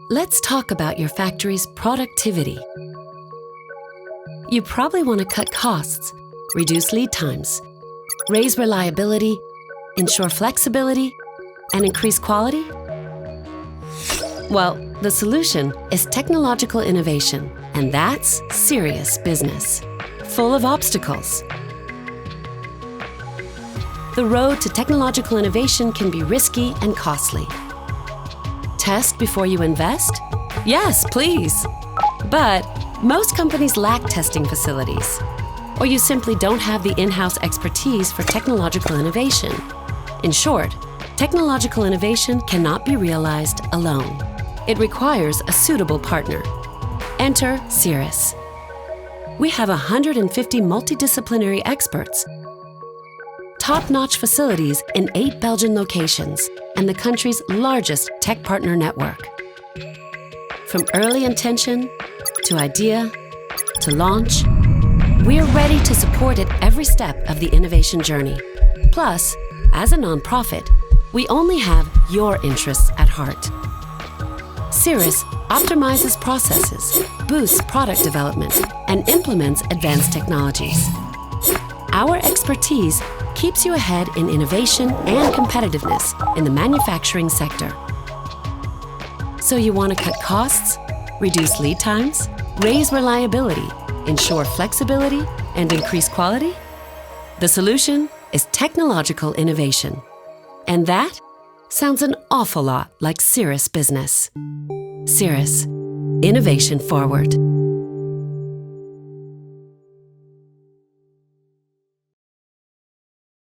Let's talk about your factory's productivity. You probably want to cut costs, reduce lead times, raise reliability, ensure flexibility, and increase quality? Well, the solution is technological innovation, and that's serious business, full of obstacles. The road to technological innovation can be risky and costly. Test before you invest? Yes, please. But most companies lack testing facilities, or you simply don't have the in-house expertise for technological innovation. In short, technological innovation cannot be realized alone. It requires a suitable partner. Enter Sirris. We have 150 multidisciplinary experts, top-notch facilities in 8 Belgian locations, and the country's largest tech partner network. From early intention, to idea, to launch, we're ready to support at every step of the innovation journey. Plus, as a nonprofit, we only have your interests at heart. Sirris optimizes processes, boosts product development, and implements advanced technologies. Our expertise keeps you ahead in innovation and competitiveness in the manufacturing sector. So you want to cut costs, reduce lead times, raise reliability, ensure flexibility, and increase quality? The solution is technological innovation. And that sounds an awful lot like Sirris business. Sirris, innovation forward.